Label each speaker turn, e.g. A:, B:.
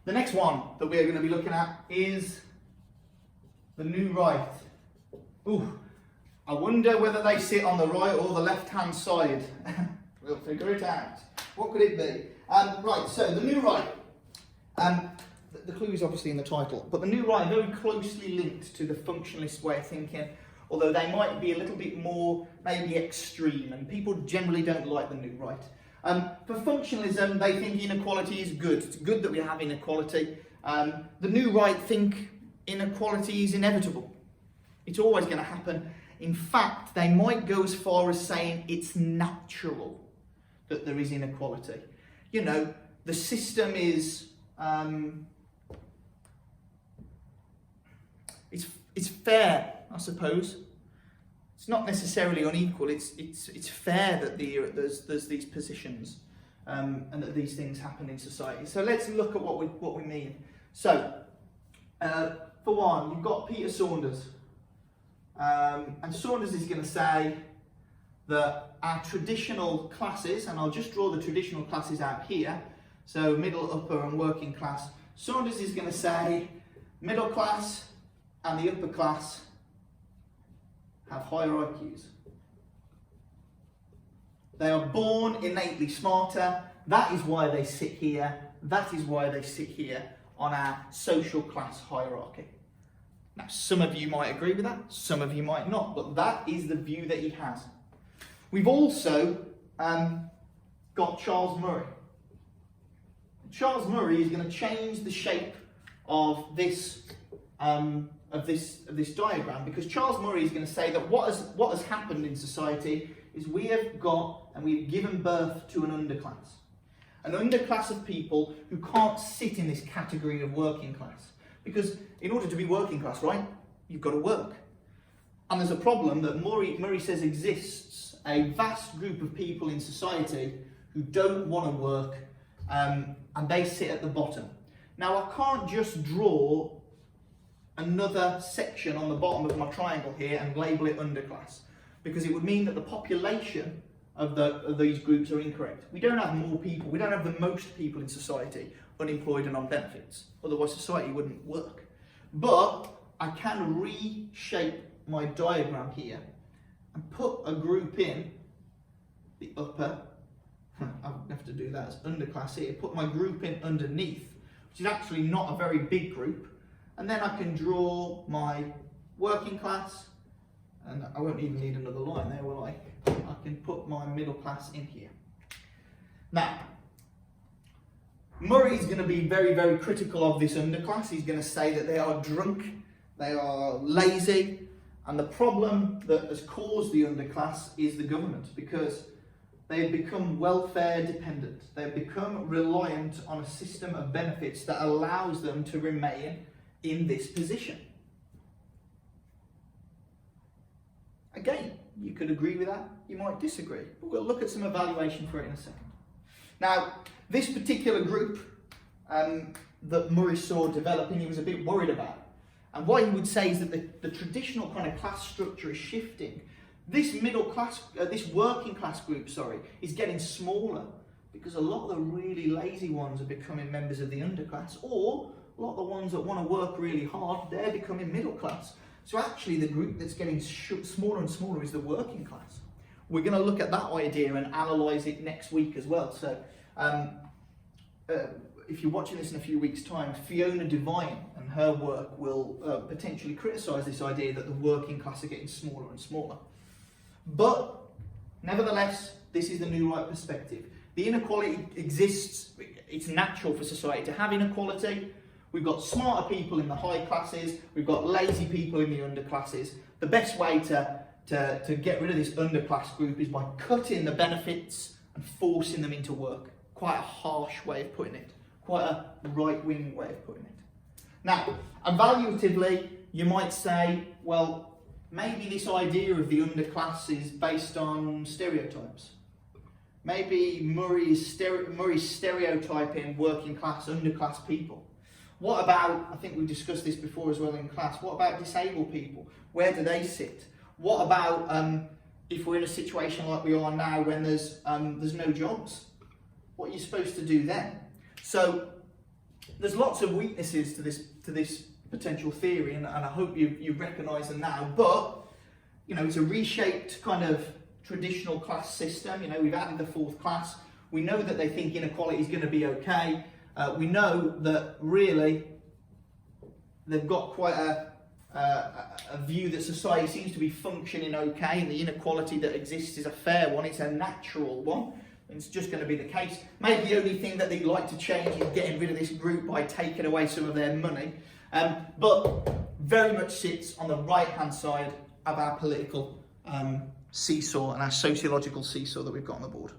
A: The next one that we're going to be looking at is the new right. Ooh, I wonder whether they sit on the right or the left-hand side. We'll figure it out. What could it be? Right, so the new right. The clue is obviously in the title, but the new right are very closely linked to the functionalist way of thinking, although they might be a little bit more maybe extreme, and people generally don't like the new right. For functionalism, they think inequality is good. It's good that we have inequality. The new right think inequality is inevitable. It's always going to happen. In fact, they might go as far as saying it's natural that there is inequality. You know, the system is it's fair, I suppose. It's not necessarily unequal. It's fair that there's these positions and that these things happen in society. So let's look at what we mean. So for one, you've got Peter Saunders, and Saunders is going to say that our traditional classes, and I'll just draw the traditional classes out here. So middle, upper, and working class. Saunders is going to say middle class and the upper class have higher IQs. They are born innately smarter. That is why they sit here. That is why they sit here on our social class hierarchy. Now, some of you might agree with that, some of you might not, but that is the view that he has. We've also got Charles Murray. Charles Murray is going to change the shape of this diagram, because Charles Murray is going to say that what has happened in society is we have got and we've given birth to an underclass of people who can't sit in this category of working class, because in order to be working class, right, you've got to work. And there's a problem that Murray says exists, a vast group of people in society who don't want to work, and they sit at the bottom. Now, I can't just draw another section on the bottom of my triangle here and label it underclass, because it would mean that the population of these groups are incorrect. We don't have more people, we don't have the most people in society unemployed and on benefits, otherwise society wouldn't work. But I can reshape my diagram here and put a group in the upper, I'll have to do that as underclass here, put my group in underneath, which is actually not a very big group, and then I can draw my working class, and I won't even need another line there, will I? I can put my middle class in here. Now, Murray's going to be very, very critical of this underclass. He's going to say that they are drunk, they are lazy, and the problem that has caused the underclass is the government, because they have become welfare dependent. They have become reliant on a system of benefits that allows them to remain in this position. Again, you could agree with that, you might disagree, but we'll look at some evaluation for it in a second. Now, this particular group that Murray saw developing, he was a bit worried about. And what he would say is that the traditional kind of class structure is shifting. This middle class, this working class group, is getting smaller, because a lot of the really lazy ones are becoming members of the underclass, or a lot of the ones that want to work really hard, they're becoming middle class. So actually the group that's getting smaller and smaller is the working class. We're going to look at that idea and analyse it next week as well. So if you're watching this in a few weeks' time, Fiona Devine and her work will potentially criticise this idea that the working class are getting smaller and smaller. But nevertheless, this is the new right perspective. The inequality exists, it's natural for society to have inequality. We've got smarter people in the high classes, we've got lazy people in the underclasses. The best way to get rid of this underclass group is by cutting the benefits and forcing them into work. Quite a harsh way of putting it, quite a right-wing way of putting it. Now, evaluatively, you might say, well, maybe this idea of the underclass is based on stereotypes. Maybe Murray's stereotyping working class, underclass people. What about, I think we discussed this before as well in class, what about disabled people? Where do they sit? What about if we're in a situation like we are now when there's no jobs? What are you supposed to do then? So there's lots of weaknesses to this potential theory, and I hope you recognise them now. But you know, it's a reshaped kind of traditional class system. You know, we've added the fourth class. We know that they think inequality is going to be okay. We know that really they've got quite a view that society seems to be functioning okay, and the inequality that exists is a fair one. It's a natural one. It's just going to be the case. Maybe the only thing that they'd like to change is getting rid of this group by taking away some of their money. But very much sits on the right-hand side of our political seesaw and our sociological seesaw that we've got on the board.